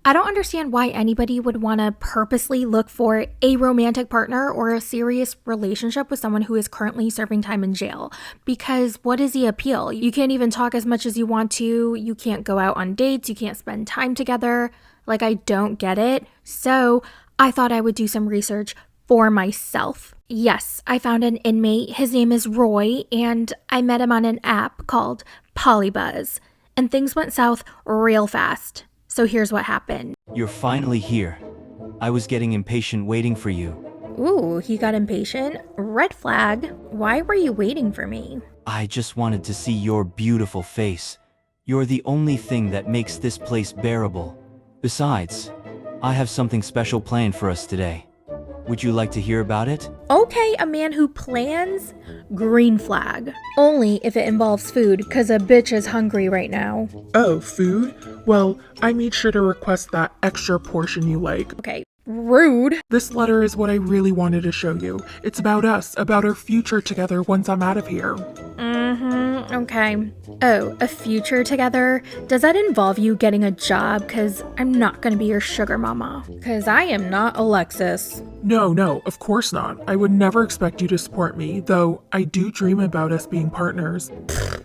I don't understand why anybody would want to purposely look for a romantic partner or a serious relationship with someone who is currently serving time in jail. Because what is the appeal? You can't even talk as much as you want to. You can't go out on dates. You can't spend time together. Like, I don't get it. So I thought I would do some research for myself. Yes, I found an inmate. His name is Roy, and I met him on an app called Polybuzz. And things went south real fast. So here's what happened. You're finally here. I was getting impatient waiting for you. Ooh, he got impatient? Red flag. Why were you waiting for me? I just wanted to see your beautiful face. You're the only thing that makes this place bearable. Besides, I have something special planned for us today. Would you like to hear about it? Okay, a man who plans? Green flag. Only if it involves food, cause a bitch is hungry right now. Oh, food? Well, I made sure to request that extra portion you like. Okay, rude. This letter is what I really wanted to show you. It's about us, about our future together once I'm out of here. Okay. Oh, a future together? Does that involve you getting a job? Cause I'm not gonna be your sugar mama. Cause I am not Alexis. No, of course not. I would never expect you to support me, though I do dream about us being partners.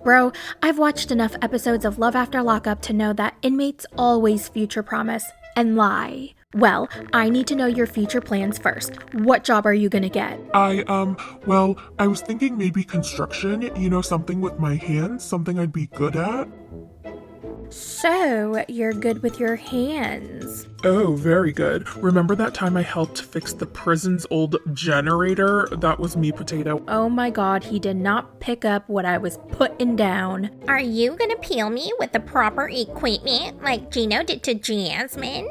Bro, I've watched enough episodes of Love After Lockup to know that inmates always future promise and lie. Well, I need to know your future plans first. What job are you gonna get? I was thinking maybe construction, something with my hands, something I'd be good at. So, you're good with your hands. Oh, very good. Remember that time I helped fix the prison's old generator? That was me, Potato. Oh my god, he did not pick up what I was putting down. Are you gonna peel me with the proper equipment like Gino did to Jasmine?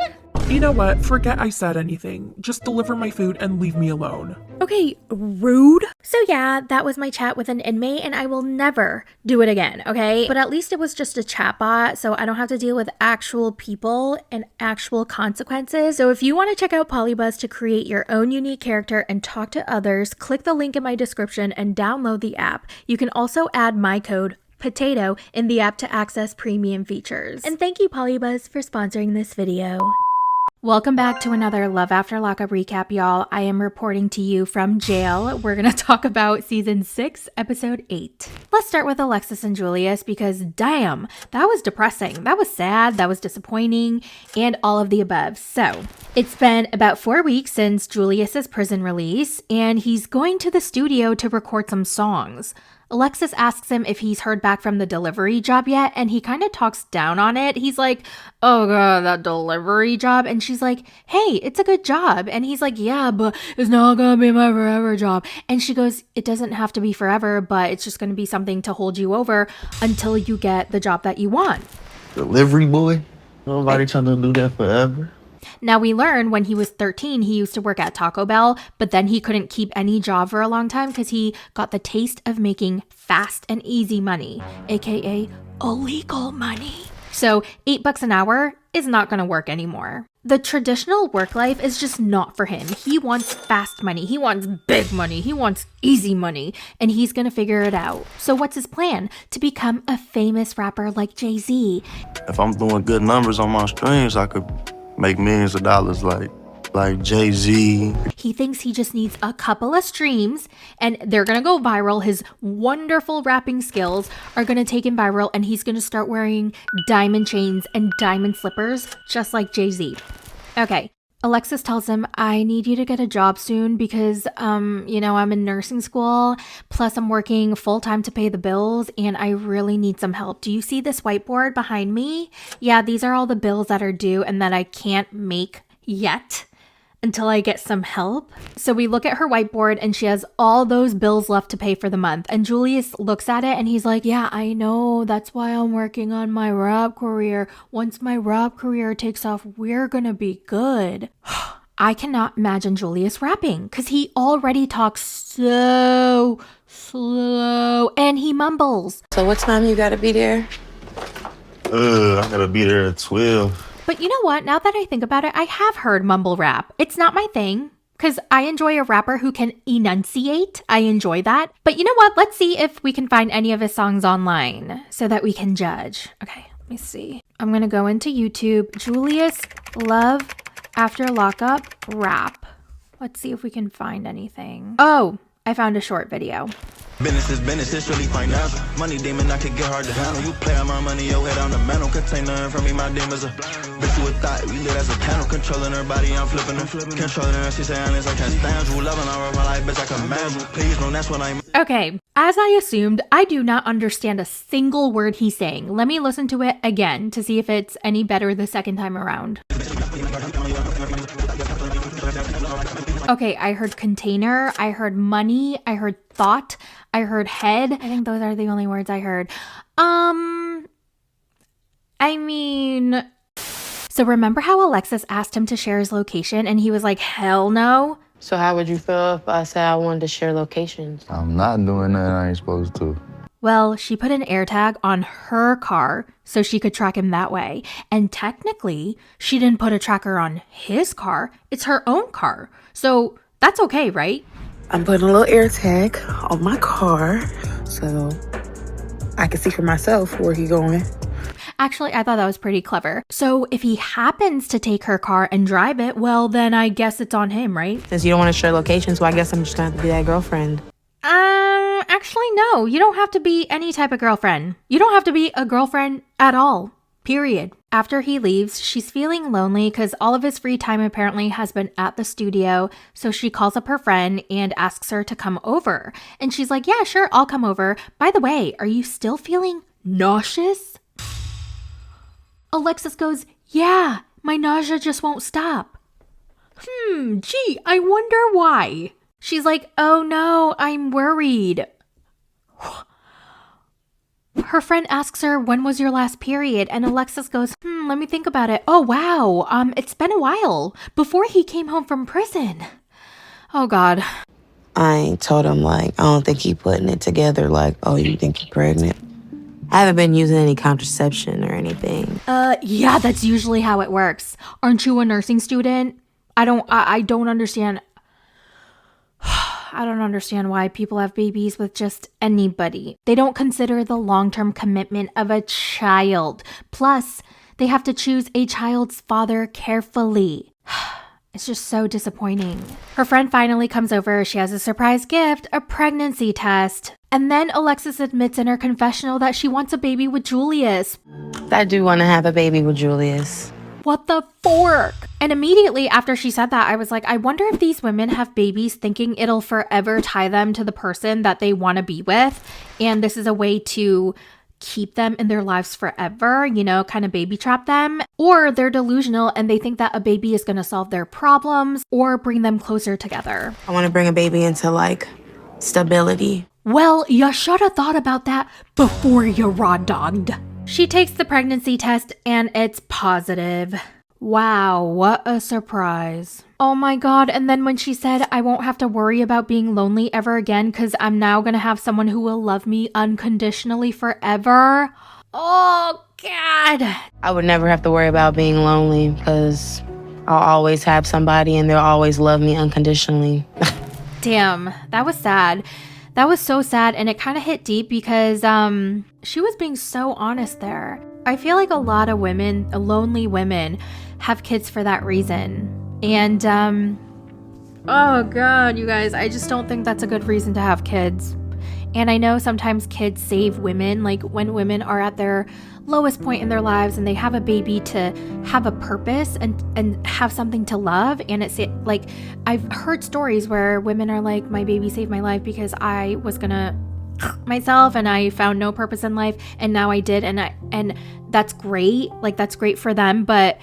You know what? Forget I said anything. Just deliver my food and leave me alone. Okay, rude. So yeah, that was my chat with an inmate and I will never do it again, okay? But at least it was just a chatbot, so I don't have to deal with actual people and actual consequences. So if you want to check out Polybuzz to create your own unique character and talk to others, click the link in my description and download the app. You can also add my code POTATO in the app to access premium features. And thank you Polybuzz for sponsoring this video. Welcome back to another Love After Lockup recap, y'all. I am reporting to you from jail. We're going to talk about season 6, episode 8. Let's start with Alexis and Julius because damn, that was depressing. That was sad. That was disappointing and all of the above. So it's been about 4 weeks since Julius's prison release and he's going to the studio to record some songs. Alexis asks him if he's heard back from the delivery job yet, and he kind of talks down on it. He's like, oh god, that delivery job. And she's like, hey, it's a good job. And he's like, yeah, but it's not gonna be my forever job. And she goes, it doesn't have to be forever, but it's just gonna be something to hold you over until you get the job that you want. Delivery boy? Nobody trying to do that forever. Now we learn when he was 13, he used to work at Taco Bell, but then he couldn't keep any job for a long time because he got the taste of making fast and easy money, aka illegal money. So $8 an hour is not going to work anymore. The traditional work life is just not for him. He wants fast money. He wants big money. He wants easy money. And he's going to figure it out. So what's his plan? To become a famous rapper like Jay-Z. If I'm doing good numbers on my streams, I could make millions of dollars like Jay-Z. He thinks he just needs a couple of streams and they're gonna go viral. His wonderful rapping skills are gonna take him viral and he's gonna start wearing diamond chains and diamond slippers just like Jay-Z. Okay, Alexis tells him, I need you to get a job soon because, I'm in nursing school, plus I'm working full-time to pay the bills, and I really need some help. Do you see this whiteboard behind me? Yeah, these are all the bills that are due and that I can't make yet until I get some help. So we look at her whiteboard and she has all those bills left to pay for the month. And Julius looks at it and he's like, yeah, I know. That's why I'm working on my rap career. Once my rap career takes off, we're gonna be good. I cannot imagine Julius rapping because he already talks so slow and he mumbles. So what time you gotta be there? I gotta be there at 12. But you know what? Now that I think about it, I have heard mumble rap. It's not my thing because I enjoy a rapper who can enunciate. I enjoy that. But you know what? Let's see if we can find any of his songs online so that we can judge. Okay, me see. I'm gonna go into YouTube. Julius Love After Lockup rap. Let's see if we can find anything. Oh, I found a short video. Business, it's really financial. Money demon, I could get hard to handle. You play on my money, your head on the mantle. Contain nothing from me, my demons. Bitch, you a thought, we lit as a candle. Controlling her body, I'm flipping her. Controlling her, she say honest, I can't stand you. Loving her, my life, bitch, I can manage you. Please, no, that's what I'm. Okay, as I assumed, I do not understand a single word he's saying. Let me listen to it again to see if it's any better the second time around. Okay, I heard container, I heard money, I heard thought, I heard head. I think those are the only words I heard. So remember how Alexis asked him to share his location and he was like, hell no? So how would you feel if I said I wanted to share locations? I'm not doing nothing I ain't supposed to. Well, she put an AirTag on her car so she could track him that way. And technically, she didn't put a tracker on his car. It's her own car. So that's okay, right? I'm putting a little AirTag on my car so I can see for myself where he's going. Actually, I thought that was pretty clever. So if he happens to take her car and drive it, well, then I guess it's on him, right? Since you don't want to share locations, so I guess I'm just gonna have to be that girlfriend. Actually, no. You don't have to be any type of girlfriend. You don't have to be a girlfriend at all. Period. After he leaves, she's feeling lonely because all of his free time apparently has been at the studio. So she calls up her friend and asks her to come over. And she's like, yeah, sure, I'll come over. By the way, are you still feeling nauseous? Alexis goes, yeah, my nausea just won't stop. Gee, I wonder why. She's like, oh no, I'm worried. Her friend asks her, when was your last period? And Alexis goes, let me think about it. Oh, wow. It's been a while. Before he came home from prison. Oh, God. I told him, I don't think he putting it together, oh, you think you're pregnant? I haven't been using any contraception or anything. Yeah, that's usually how it works. Aren't you a nursing student? I don't understand. I don't understand why people have babies with just anybody. They don't consider the long-term commitment of a child. Plus, they have to choose a child's father carefully. It's just so disappointing. Her friend finally comes over. She has a surprise gift, a pregnancy test. And then Alexis admits in her confessional that she wants a baby with Julius. I do want to have a baby with Julius. What the fork? And immediately after she said that, I was like, I wonder if these women have babies thinking it'll forever tie them to the person that they want to be with. And this is a way to keep them in their lives forever, kind of baby trap them. Or they're delusional and they think that a baby is going to solve their problems or bring them closer together. I want to bring a baby into stability. Well, you should have thought about that before you raw dogged. She takes the pregnancy test and it's positive. Wow, what a surprise. Oh my God, and then when she said, I won't have to worry about being lonely ever again because I'm now going to have someone who will love me unconditionally forever. Oh God. I would never have to worry about being lonely because I'll always have somebody and they'll always love me unconditionally. Damn, that was sad. That was so sad, and it kind of hit deep because she was being so honest there. I feel like a lot of women, lonely women, have kids for that reason. And, oh God, you guys, I just don't think that's a good reason to have kids. And I know sometimes kids save women, when women are at their lowest point in their lives and they have a baby to have a purpose and have something to love. And it's I've heard stories where women are like, my baby saved my life because I was gonna myself and I found no purpose in life and now I did, and that's great. That's great for them, but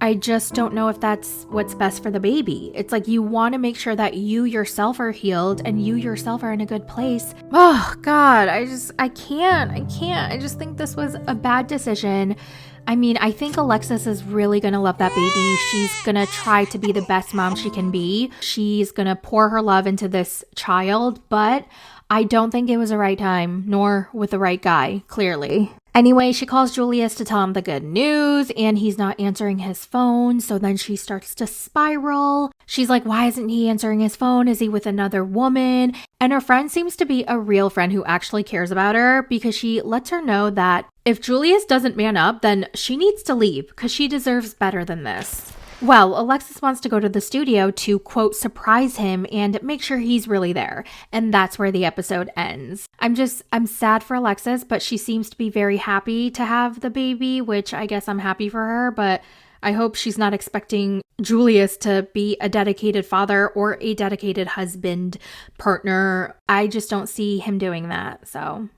I just don't know if that's what's best for the baby. It's you want to make sure that you yourself are healed and you yourself are in a good place. Oh God, I can't. I just think this was a bad decision. I mean, I think Alexis is really going to love that baby. She's going to try to be the best mom she can be. She's going to pour her love into this child, but I don't think it was the right time, nor with the right guy, clearly. Anyway, she calls Julius to tell him the good news, and he's not answering his phone, so then she starts to spiral. She's like, why isn't he answering his phone? Is he with another woman? And her friend seems to be a real friend who actually cares about her because she lets her know that if Julius doesn't man up, then she needs to leave because she deserves better than this. Well, Alexis wants to go to the studio to, quote, surprise him and make sure he's really there. And that's where the episode ends. I'm sad for Alexis, but she seems to be very happy to have the baby, which I guess I'm happy for her, but I hope she's not expecting Julius to be a dedicated father or a dedicated husband, partner. I just don't see him doing that. So,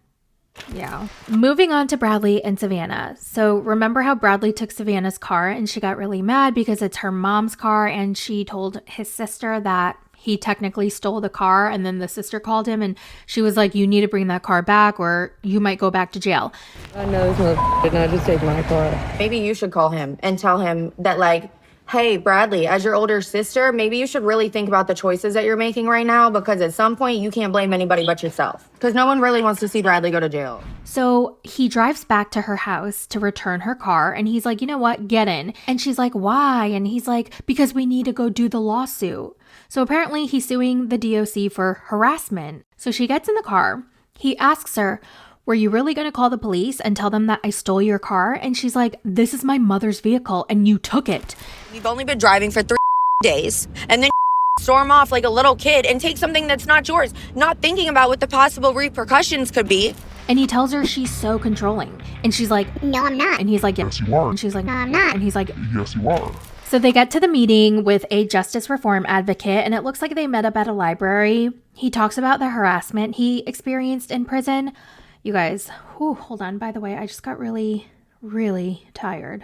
yeah. Moving on to Bradley and Savannah. So remember how Bradley took Savannah's car and she got really mad because it's her mom's car and she told his sister that he technically stole the car, and then the sister called him and she was like, you need to bring that car back or you might go back to jail. I know this motherfucker did not just take my car. Maybe you should call him and tell him that, like, hey, Bradley, as your older sister, maybe you should really think about the choices that you're making right now, because at some point you can't blame anybody but yourself. Because no one really wants to see Bradley go to jail. So he drives back to her house to return her car and he's like, you know what, get in. And she's like, why? And he's like, because we need to go do the lawsuit. So apparently he's suing the DOC for harassment. So she gets in the car. He asks her, were you really going to call the police and tell them that I stole your car? And she's like, this is my mother's vehicle and you took it. You've only been driving for 3 days and then storm off like a little kid and take something that's not yours, not thinking about what the possible repercussions could be. And he tells her she's so controlling. And she's like, No, I'm not. and he's like, Yes, you are. and she's like, No, I'm not. and he's like, Yes, you are. so they get to the meeting with a justice reform advocate, and it looks like they met up at a library. He talks about the harassment he experienced in prison. You guys, hold on. By the way, I just got really, really tired.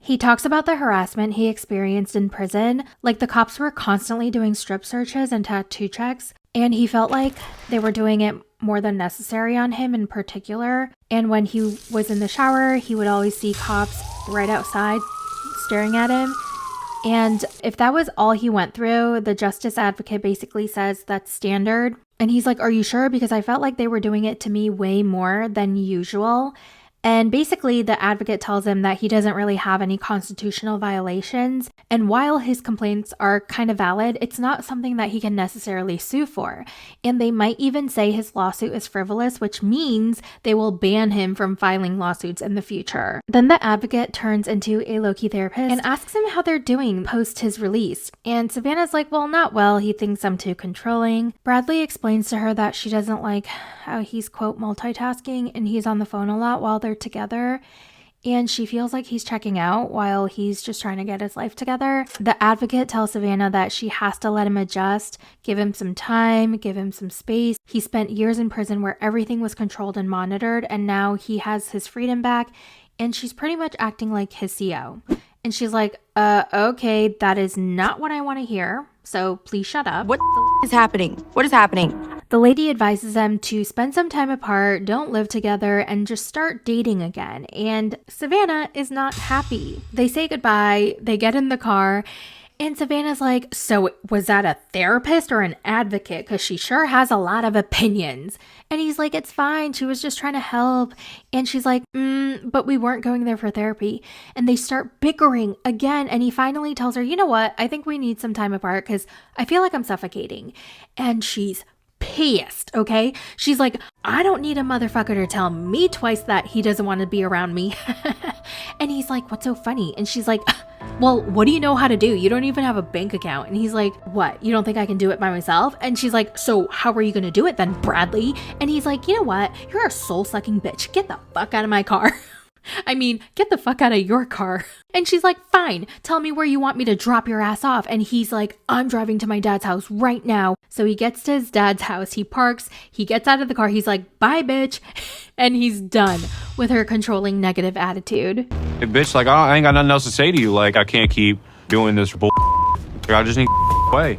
He talks about the harassment he experienced in prison. Like the cops were constantly doing strip searches and tattoo checks, and he felt like they were doing it more than necessary on him in particular. And when he was in the shower, he would always see cops right outside staring at him. And if that was all he went through, the justice advocate basically says that's standard. And he's like, are you sure? Because I felt like they were doing it to me way more than usual. And basically, the advocate tells him that he doesn't really have any constitutional violations. And while his complaints are kind of valid, it's not something that he can necessarily sue for. And they might even say his lawsuit is frivolous, which means they will ban him from filing lawsuits in the future. Then the advocate turns into a low-key therapist and asks him how they're doing post his release. And Savannah's like, well, not well. He thinks I'm too controlling. Bradley explains to her that she doesn't like how he's, quote, multitasking and he's on the phone a lot while they're together, and she feels like he's checking out while he's just trying to get his life together. The advocate tells Savannah that she has to let him adjust, give him some time, give him some space. He spent years in prison where everything was controlled and monitored, and now he has his freedom back, and she's pretty much acting like his CO. And she's like, okay, that is not what I want to hear, so please shut up. What is happening? What is happening? The lady advises them to spend some time apart, don't live together, and just start dating again. And Savannah is not happy. They say goodbye, they get in the car, and Savannah's like, so was that a therapist or an advocate? Because she sure has a lot of opinions. And he's like, it's fine. She was just trying to help. And she's like, but we weren't going there for therapy. And they start bickering again. And he finally tells her, you know what? I think we need some time apart because I feel like I'm suffocating. And she's pissed, okay? She's like, I don't need a motherfucker to tell me twice that he doesn't want to be around me. And he's like, what's so funny? And she's like, well, what do you know how to do? You don't even have a bank account. And he's like, what? You don't think I can do it by myself? And she's like, so how are you going to do it then, Bradley? And he's like, you know what? You're a soul-sucking bitch. Get the fuck out of my car. I mean, get the fuck out of your car. And she's like, fine, tell me where you want me to drop your ass off. And he's like, I'm driving to my dad's house right now. So he gets to his dad's house, he parks, he gets out of the car, he's like, bye, bitch. And he's done with her controlling negative attitude. Hey, bitch, like, I ain't got nothing else to say to you. Like, I can't keep doing this bull. I just need away.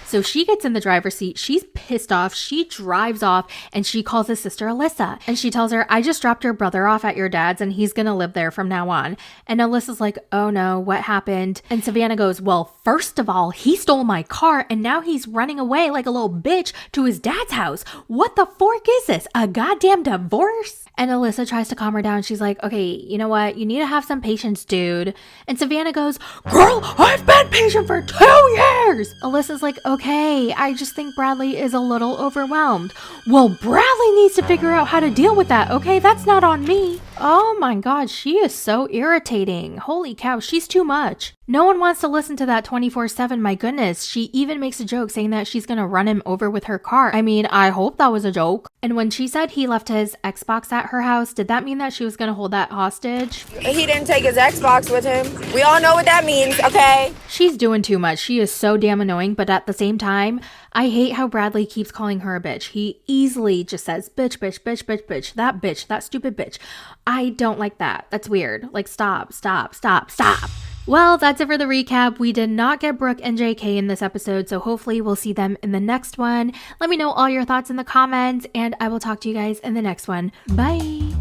So she gets in the driver's seat. She's pissed off. She drives off and she calls his sister Alyssa. And she tells her, I just dropped your brother off at your dad's and he's going to live there from now on. And Alyssa's like, oh no, what happened? And Savannah goes, well, first of all, he stole my car and now he's running away like a little bitch to his dad's house. What the fork is this? A goddamn divorce? And Alyssa tries to calm her down. She's like, okay, you know what? You need to have some patience, dude. And Savannah goes, girl, I've been patient for 2 years. Alyssa's like, okay, I just think Bradley is a little overwhelmed. Well, Bradley needs to figure out how to deal with that, okay? That's not on me. Oh my God, she is so irritating. Holy cow, she's too much. No one wants to listen to that 24/7, my goodness. She even makes a joke saying that she's gonna run him over with her car. I mean, I hope that was a joke. And when she said he left his Xbox at her house, did that mean that she was gonna hold that hostage? He didn't take his Xbox with him. We all know what that means, okay? She's doing too much. She is so damn annoying, but at the same time, I hate how Bradley keeps calling her a bitch. He easily just says, bitch, bitch, bitch, bitch, bitch, that stupid bitch. I don't like that. That's weird. Like, stop. Well, that's it for the recap. We did not get Brooke and JK in this episode, so hopefully we'll see them in the next one. Let me know all your thoughts in the comments, and I will talk to you guys in the next one. Bye!